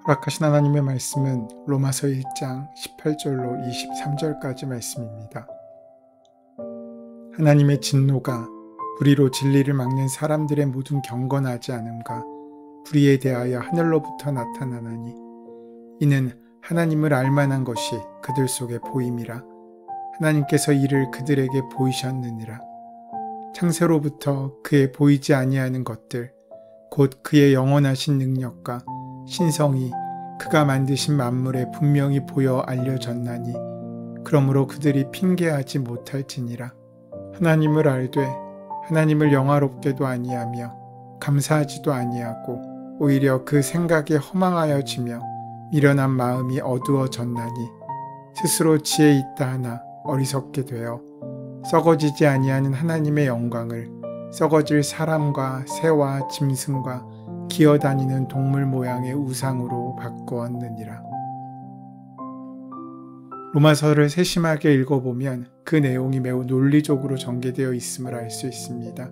허락하신 하나님의 말씀은 로마서 1장 18절로 23절까지 말씀입니다. 하나님의 진노가 불의로 진리를 막는 사람들의 모든 경건하지 않음과 불의에 대하여 하늘로부터 나타나나니 이는 하나님을 알만한 것이 그들 속에 보임이라. 하나님께서 이를 그들에게 보이셨느니라. 창세로부터 그의 보이지 아니하는 것들 곧 그의 영원하신 능력과 신성이 그가 만드신 만물에 분명히 보여 알려졌나니 그러므로 그들이 핑계하지 못할지니라. 하나님을 알되 하나님을 영화롭게도 아니하며 감사하지도 아니하고 오히려 그 생각에 허망하여지며 미련한 마음이 어두워졌나니 스스로 지혜 있다 하나 어리석게 되어 썩어지지 아니하는 하나님의 영광을 썩어질 사람과 새와 짐승과 기어다니는 동물 모양의 우상으로 바꾸었느니라. 로마서를 세심하게 읽어보면 그 내용이 매우 논리적으로 전개되어 있음을 알 수 있습니다.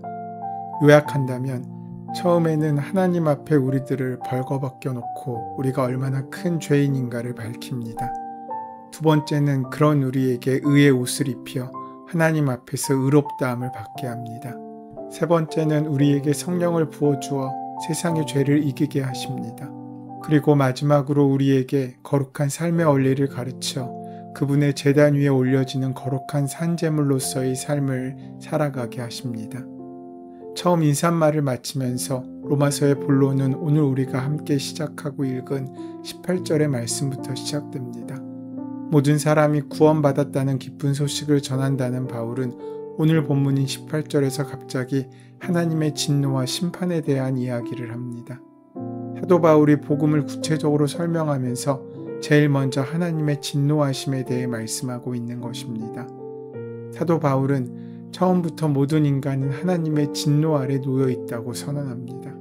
요약한다면 처음에는 하나님 앞에 우리들을 벌거벗겨 놓고 우리가 얼마나 큰 죄인인가를 밝힙니다. 두 번째는 그런 우리에게 의의 옷을 입혀 하나님 앞에서 의롭다함을 받게 합니다. 세 번째는 우리에게 성령을 부어주어 세상의 죄를 이기게 하십니다. 그리고 마지막으로 우리에게 거룩한 삶의 원리를 가르쳐 그분의 제단 위에 올려지는 거룩한 산제물로서의 삶을 살아가게 하십니다. 처음 인사말을 마치면서 로마서의 본론은 오늘 우리가 함께 시작하고 읽은 18절의 말씀부터 시작됩니다. 모든 사람이 구원받았다는 기쁜 소식을 전한다는 바울은 오늘 본문인 18절에서 갑자기 하나님의 진노와 심판에 대한 이야기를 합니다. 사도 바울이 복음을 구체적으로 설명하면서 제일 먼저 하나님의 진노하심에 대해 말씀하고 있는 것입니다. 사도 바울은 처음부터 모든 인간은 하나님의 진노 아래 놓여 있다고 선언합니다.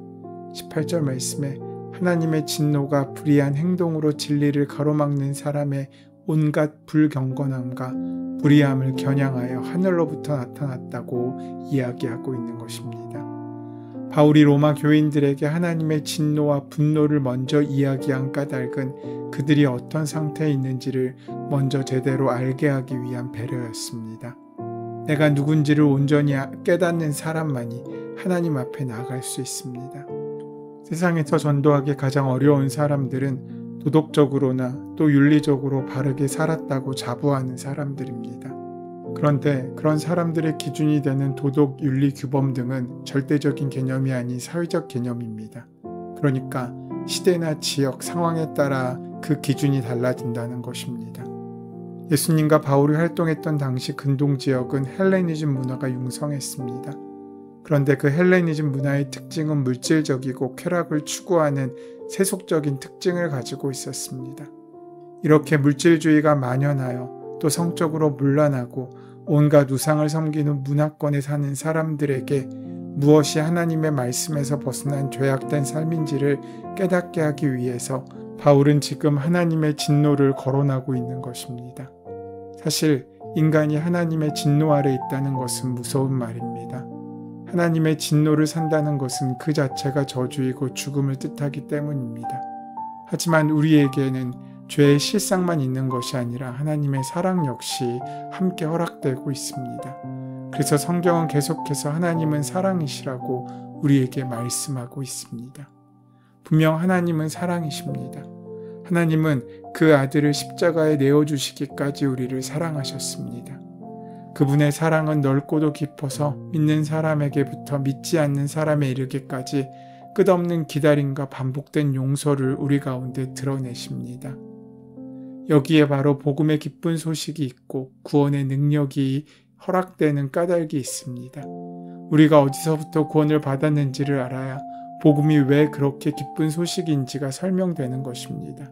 18절 말씀에 하나님의 진노가 불의한 행동으로 진리를 가로막는 사람의 온갖 불경건함과 불의함을 겨냥하여 하늘로부터 나타났다고 이야기하고 있는 것입니다. 바울이 로마 교인들에게 하나님의 진노와 분노를 먼저 이야기한 까닭은 그들이 어떤 상태에 있는지를 먼저 제대로 알게 하기 위한 배려였습니다. 내가 누군지를 온전히 깨닫는 사람만이 하나님 앞에 나아갈 수 있습니다. 세상에서 전도하기 가장 어려운 사람들은 도덕적으로나 또 윤리적으로 바르게 살았다고 자부하는 사람들입니다. 그런데 그런 사람들의 기준이 되는 도덕, 윤리, 규범 등은 절대적인 개념이 아닌 사회적 개념입니다. 그러니까 시대나 지역, 상황에 따라 그 기준이 달라진다는 것입니다. 예수님과 바울이 활동했던 당시 근동 지역은 헬레니즘 문화가 융성했습니다. 그런데 그 헬레니즘 문화의 특징은 물질적이고 쾌락을 추구하는 세속적인 특징을 가지고 있었습니다. 이렇게 물질주의가 만연하여 또 성적으로 문란하고 온갖 우상을 섬기는 문화권에 사는 사람들에게 무엇이 하나님의 말씀에서 벗어난 죄악된 삶인지를 깨닫게 하기 위해서 바울은 지금 하나님의 진노를 거론하고 있는 것입니다. 사실 인간이 하나님의 진노 아래 있다는 것은 무서운 말입니다. 하나님의 진노를 산다는 것은 그 자체가 저주이고 죽음을 뜻하기 때문입니다. 하지만 우리에게는 죄의 실상만 있는 것이 아니라 하나님의 사랑 역시 함께 허락되고 있습니다. 그래서 성경은 계속해서 하나님은 사랑이시라고 우리에게 말씀하고 있습니다. 분명 하나님은 사랑이십니다. 하나님은 그 아들을 십자가에 내어주시기까지 우리를 사랑하셨습니다. 그분의 사랑은 넓고도 깊어서 믿는 사람에게부터 믿지 않는 사람에 이르기까지 끝없는 기다림과 반복된 용서를 우리 가운데 드러내십니다. 여기에 바로 복음의 기쁜 소식이 있고 구원의 능력이 허락되는 까닭이 있습니다. 우리가 어디서부터 구원을 받았는지를 알아야 복음이 왜 그렇게 기쁜 소식인지가 설명되는 것입니다.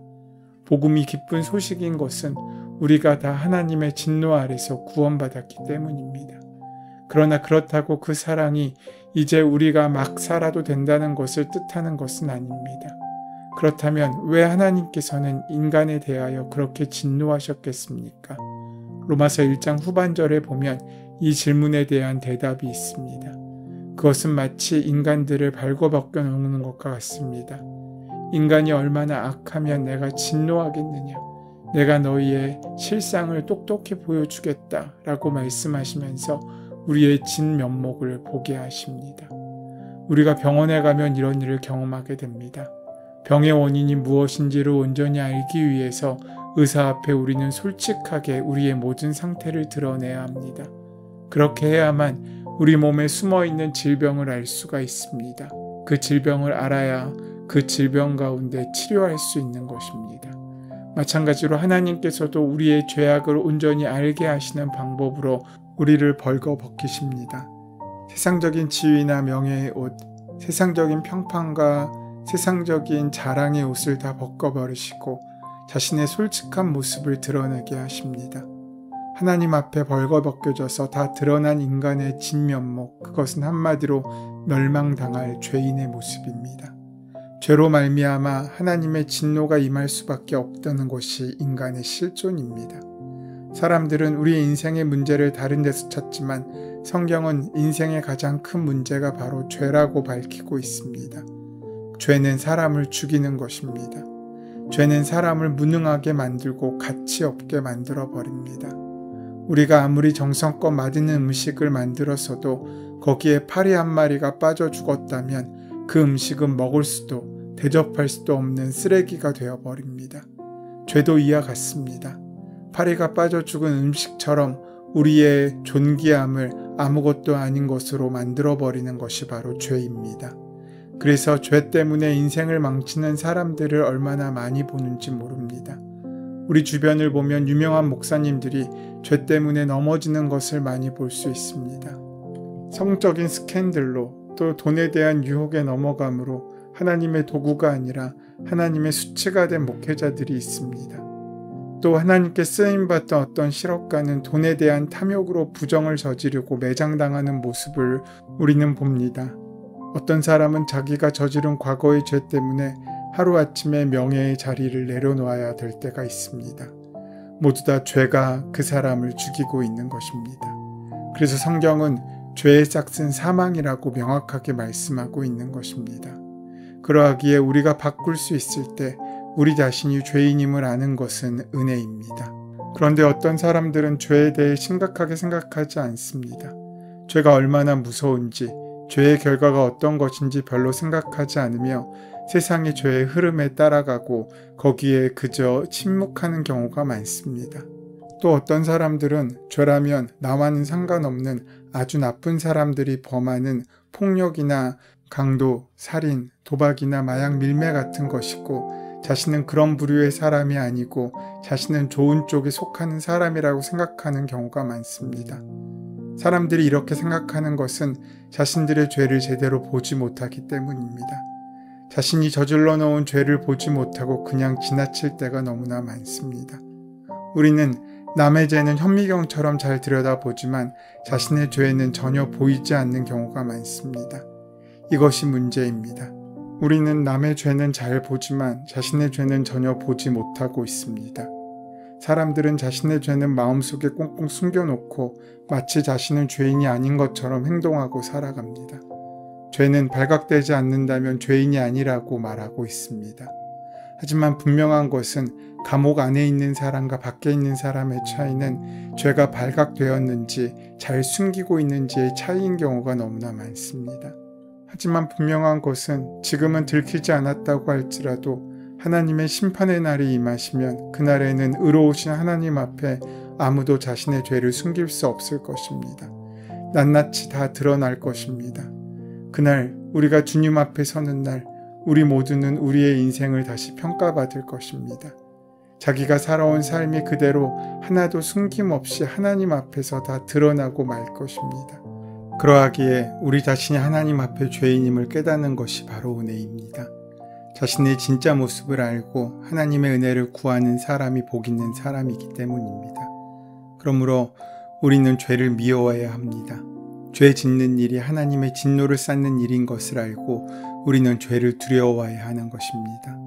복음이 기쁜 소식인 것은 우리가 다 하나님의 진노 아래서 구원받았기 때문입니다. 그러나 그렇다고 그 사랑이 이제 우리가 막 살아도 된다는 것을 뜻하는 것은 아닙니다. 그렇다면 왜 하나님께서는 인간에 대하여 그렇게 진노하셨겠습니까? 로마서 1장 후반절에 보면 이 질문에 대한 대답이 있습니다. 그것은 마치 인간들을 발궈벗겨 놓는 것과 같습니다. 인간이 얼마나 악하면 내가 진노하겠느냐. 내가 너희의 실상을 똑똑히 보여주겠다 라고 말씀하시면서 우리의 진면목을 보게 하십니다. 우리가 병원에 가면 이런 일을 경험하게 됩니다. 병의 원인이 무엇인지를 온전히 알기 위해서 의사 앞에 우리는 솔직하게 우리의 모든 상태를 드러내야 합니다. 그렇게 해야만 우리 몸에 숨어있는 질병을 알 수가 있습니다. 그 질병을 알아야 그 질병 가운데 치료할 수 있는 것입니다. 마찬가지로 하나님께서도 우리의 죄악을 온전히 알게 하시는 방법으로 우리를 벌거벗기십니다. 세상적인 지위나 명예의 옷, 세상적인 평판과 세상적인 자랑의 옷을 다 벗겨버리시고 자신의 솔직한 모습을 드러내게 하십니다. 하나님 앞에 벌거벗겨져서 다 드러난 인간의 진면목, 그것은 한마디로 멸망당할 죄인의 모습입니다. 죄로 말미암아 하나님의 진노가 임할 수밖에 없다는 것이 인간의 실존입니다. 사람들은 우리의 인생의 문제를 다른 데서 찾지만 성경은 인생의 가장 큰 문제가 바로 죄라고 밝히고 있습니다. 죄는 사람을 죽이는 것입니다. 죄는 사람을 무능하게 만들고 가치 없게 만들어 버립니다. 우리가 아무리 정성껏 맛있는 음식을 만들었어도 거기에 파리 한 마리가 빠져 죽었다면 그 음식은 먹을 수도 대접할 수도 없는 쓰레기가 되어버립니다. 죄도 이와 같습니다. 파리가 빠져 죽은 음식처럼 우리의 존귀함을 아무것도 아닌 것으로 만들어버리는 것이 바로 죄입니다. 그래서 죄 때문에 인생을 망치는 사람들을 얼마나 많이 보는지 모릅니다. 우리 주변을 보면 유명한 목사님들이 죄 때문에 넘어지는 것을 많이 볼 수 있습니다. 성적인 스캔들로 또 돈에 대한 유혹에 넘어감으로 하나님의 도구가 아니라 하나님의 수치가 된 목회자들이 있습니다. 또 하나님께 쓰임받던 어떤 실업가는 돈에 대한 탐욕으로 부정을 저지르고 매장당하는 모습을 우리는 봅니다. 어떤 사람은 자기가 저지른 과거의 죄 때문에 하루아침에 명예의 자리를 내려놓아야 될 때가 있습니다. 모두 다 죄가 그 사람을 죽이고 있는 것입니다. 그래서 성경은 죄의 싹은 사망이라고 명확하게 말씀하고 있는 것입니다. 그러하기에 우리가 바꿀 수 있을 때 우리 자신이 죄인임을 아는 것은 은혜입니다. 그런데 어떤 사람들은 죄에 대해 심각하게 생각하지 않습니다. 죄가 얼마나 무서운지, 죄의 결과가 어떤 것인지 별로 생각하지 않으며 세상의 죄의 흐름에 따라가고 거기에 그저 침묵하는 경우가 많습니다. 또 어떤 사람들은 죄라면 나와는 상관없는 아주 나쁜 사람들이 범하는 폭력이나 강도, 살인, 도박이나 마약 밀매 같은 것이고 자신은 그런 부류의 사람이 아니고 자신은 좋은 쪽에 속하는 사람이라고 생각하는 경우가 많습니다. 사람들이 이렇게 생각하는 것은 자신들의 죄를 제대로 보지 못하기 때문입니다. 자신이 저질러 놓은 죄를 보지 못하고 그냥 지나칠 때가 너무나 많습니다. 우리는 남의 죄는 현미경처럼 잘 들여다보지만 자신의 죄는 전혀 보이지 않는 경우가 많습니다. 이것이 문제입니다. 우리는 남의 죄는 잘 보지만 자신의 죄는 전혀 보지 못하고 있습니다. 사람들은 자신의 죄는 마음속에 꽁꽁 숨겨놓고 마치 자신은 죄인이 아닌 것처럼 행동하고 살아갑니다. 죄는 발각되지 않는다면 죄인이 아니라고 말하고 있습니다. 하지만 분명한 것은 감옥 안에 있는 사람과 밖에 있는 사람의 차이는 죄가 발각되었는지 잘 숨기고 있는지의 차이인 경우가 너무나 많습니다. 하지만 분명한 것은 지금은 들키지 않았다고 할지라도 하나님의 심판의 날이 임하시면 그날에는 의로우신 하나님 앞에 아무도 자신의 죄를 숨길 수 없을 것입니다. 낱낱이 다 드러날 것입니다. 그날 우리가 주님 앞에 서는 날 우리 모두는 우리의 인생을 다시 평가받을 것입니다. 자기가 살아온 삶이 그대로 하나도 숨김없이 하나님 앞에서 다 드러나고 말 것입니다. 그러하기에 우리 자신이 하나님 앞에 죄인임을 깨닫는 것이 바로 은혜입니다. 자신의 진짜 모습을 알고 하나님의 은혜를 구하는 사람이 복 있는 사람이기 때문입니다. 그러므로 우리는 죄를 미워해야 합니다. 죄 짓는 일이 하나님의 진노를 쌓는 일인 것을 알고 우리는 죄를 두려워해야 하는 것입니다.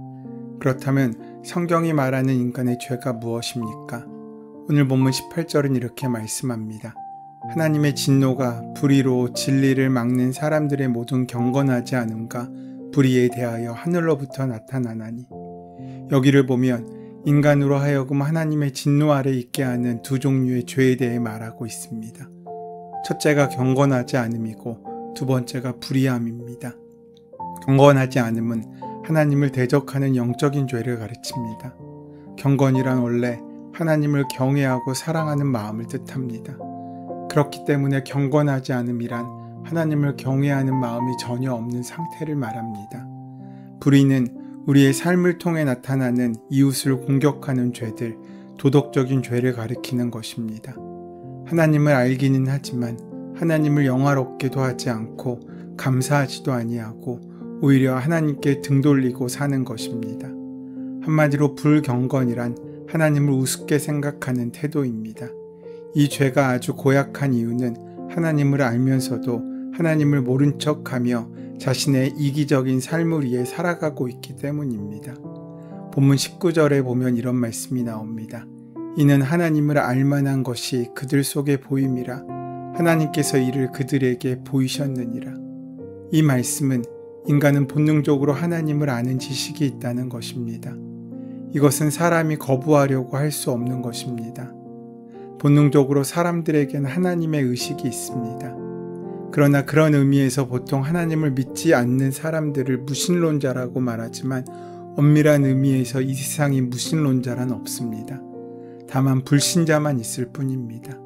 그렇다면 성경이 말하는 인간의 죄가 무엇입니까? 오늘 본문 18절은 이렇게 말씀합니다. 하나님의 진노가 불의로 진리를 막는 사람들의 모든 경건하지 않음과 불의에 대하여 하늘로부터 나타나나니. 여기를 보면 인간으로 하여금 하나님의 진노 아래 있게 하는 두 종류의 죄에 대해 말하고 있습니다. 첫째가 경건하지 않음이고 두 번째가 불의함입니다. 경건하지 않음은 하나님을 대적하는 영적인 죄를 가르칩니다. 경건이란 원래 하나님을 경외하고 사랑하는 마음을 뜻합니다. 그렇기 때문에 경건하지 않음이란 하나님을 경외하는 마음이 전혀 없는 상태를 말합니다. 불의는 우리의 삶을 통해 나타나는 이웃을 공격하는 죄들, 도덕적인 죄를 가리키는 것입니다. 하나님을 알기는 하지만 하나님을 영화롭게도 하지 않고 감사하지도 아니하고 오히려 하나님께 등 돌리고 사는 것입니다. 한마디로 불경건이란 하나님을 우습게 생각하는 태도입니다. 이 죄가 아주 고약한 이유는 하나님을 알면서도 하나님을 모른 척하며 자신의 이기적인 삶을 위해 살아가고 있기 때문입니다. 본문 19절에 보면 이런 말씀이 나옵니다. 이는 하나님을 알만한 것이 그들 속에 보임이라 하나님께서 이를 그들에게 보이셨느니라. 이 말씀은 인간은 본능적으로 하나님을 아는 지식이 있다는 것입니다. 이것은 사람이 거부하려고 할 수 없는 것입니다. 본능적으로 사람들에게는 하나님의 의식이 있습니다. 그러나 그런 의미에서 보통 하나님을 믿지 않는 사람들을 무신론자라고 말하지만 엄밀한 의미에서 이 세상에 무신론자란 없습니다. 다만 불신자만 있을 뿐입니다.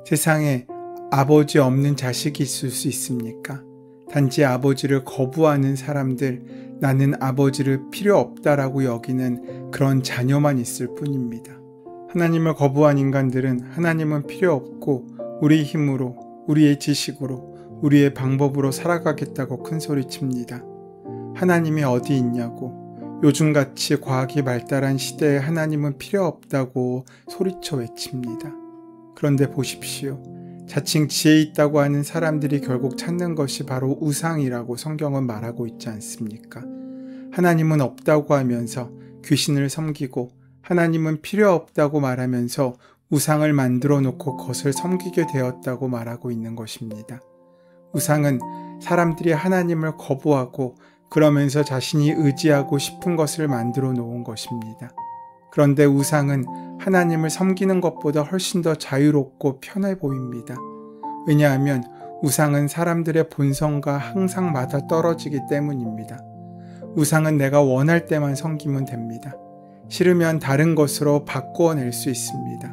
세상에 아버지 없는 자식이 있을 수 있습니까? 단지 아버지를 거부하는 사람들, 나는 아버지를 필요 없다라고 여기는 그런 자녀만 있을 뿐입니다. 하나님을 거부한 인간들은 하나님은 필요 없고 우리 힘으로, 우리의 지식으로, 우리의 방법으로 살아가겠다고 큰소리칩니다. 하나님이 어디 있냐고, 요즘같이 과학이 발달한 시대에 하나님은 필요 없다고 소리쳐 외칩니다. 그런데 보십시오. 자칭 지혜 있다고 하는 사람들이 결국 찾는 것이 바로 우상이라고 성경은 말하고 있지 않습니까? 하나님은 없다고 하면서 귀신을 섬기고 하나님은 필요 없다고 말하면서 우상을 만들어 놓고 그것을 섬기게 되었다고 말하고 있는 것입니다. 우상은 사람들이 하나님을 거부하고 그러면서 자신이 의지하고 싶은 것을 만들어 놓은 것입니다. 그런데 우상은 하나님을 섬기는 것보다 훨씬 더 자유롭고 편해 보입니다. 왜냐하면 우상은 사람들의 본성과 항상 맞아떨어지기 때문입니다. 우상은 내가 원할 때만 섬기면 됩니다. 싫으면 다른 것으로 바꾸어낼 수 있습니다.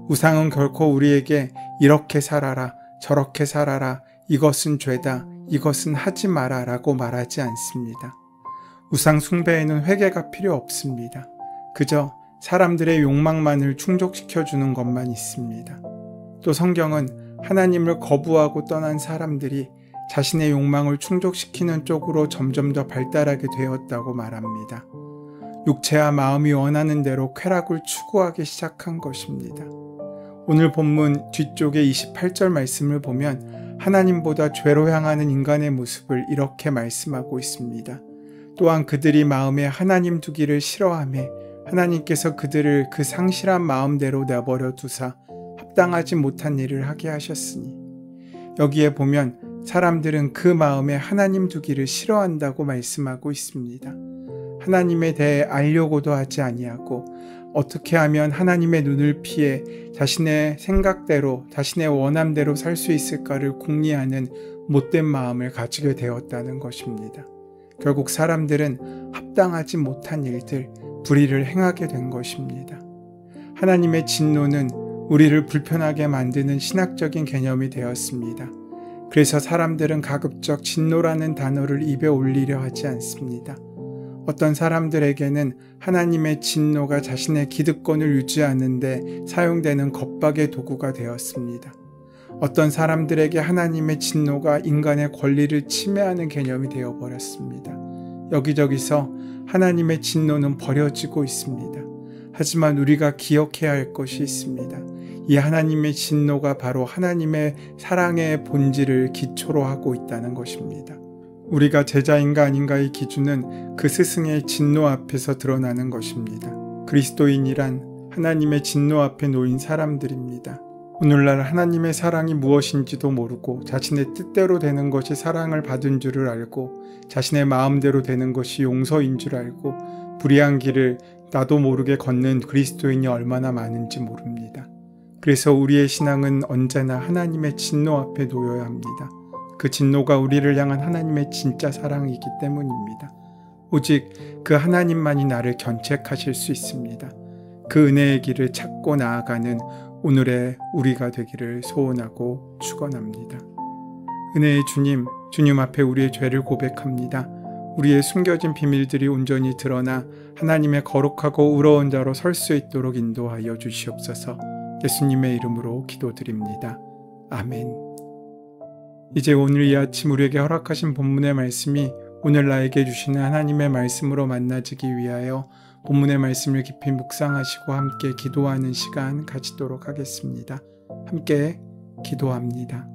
우상은 결코 우리에게 이렇게 살아라, 저렇게 살아라, 이것은 죄다, 이것은 하지 마라 라고 말하지 않습니다. 우상 숭배에는 회개가 필요 없습니다. 그저 사람들의 욕망만을 충족시켜주는 것만 있습니다. 또 성경은 하나님을 거부하고 떠난 사람들이 자신의 욕망을 충족시키는 쪽으로 점점 더 발달하게 되었다고 말합니다. 육체와 마음이 원하는 대로 쾌락을 추구하기 시작한 것입니다. 오늘 본문 뒤쪽의 28절 말씀을 보면 하나님보다 죄로 향하는 인간의 모습을 이렇게 말씀하고 있습니다. 또한 그들이 마음에 하나님 두기를 싫어하며 하나님께서 그들을 그 상실한 마음대로 내버려 두사 합당하지 못한 일을 하게 하셨으니. 여기에 보면 사람들은 그 마음에 하나님 두기를 싫어한다고 말씀하고 있습니다. 하나님에 대해 알려고도 하지 아니하고 어떻게 하면 하나님의 눈을 피해 자신의 생각대로, 자신의 원함대로 살 수 있을까를 궁리하는 못된 마음을 가지게 되었다는 것입니다. 결국 사람들은 합당하지 못한 일들, 불의를 행하게 된 것입니다. 하나님의 진노는 우리를 불편하게 만드는 신학적인 개념이 되었습니다. 그래서 사람들은 가급적 진노라는 단어를 입에 올리려 하지 않습니다. 어떤 사람들에게는 하나님의 진노가 자신의 기득권을 유지하는 데 사용되는 겁박의 도구가 되었습니다. 어떤 사람들에게 하나님의 진노가 인간의 권리를 침해하는 개념이 되어버렸습니다. 여기저기서 하나님의 진노는 버려지고 있습니다. 하지만 우리가 기억해야 할 것이 있습니다. 이 하나님의 진노가 바로 하나님의 사랑의 본질을 기초로 하고 있다는 것입니다. 우리가 제자인가 아닌가의 기준은 그 스승의 진노 앞에서 드러나는 것입니다. 그리스도인이란 하나님의 진노 앞에 놓인 사람들입니다. 오늘날 하나님의 사랑이 무엇인지도 모르고 자신의 뜻대로 되는 것이 사랑을 받은 줄을 알고 자신의 마음대로 되는 것이 용서인 줄 알고 불의한 길을 나도 모르게 걷는 그리스도인이 얼마나 많은지 모릅니다. 그래서 우리의 신앙은 언제나 하나님의 진노 앞에 놓여야 합니다. 그 진노가 우리를 향한 하나님의 진짜 사랑이기 때문입니다. 오직 그 하나님만이 나를 견책하실 수 있습니다. 그 은혜의 길을 찾고 나아가는 오늘의 우리가 되기를 소원하고 축원합니다. 은혜의 주님, 주님 앞에 우리의 죄를 고백합니다. 우리의 숨겨진 비밀들이 온전히 드러나 하나님의 거룩하고 의로운 자로 설 수 있도록 인도하여 주시옵소서. 예수님의 이름으로 기도드립니다. 아멘. 이제 오늘 이 아침 우리에게 허락하신 본문의 말씀이 오늘 나에게 주시는 하나님의 말씀으로 만나지기 위하여 본문의 말씀을 깊이 묵상하시고 함께 기도하는 시간 가지도록 하겠습니다. 함께 기도합니다.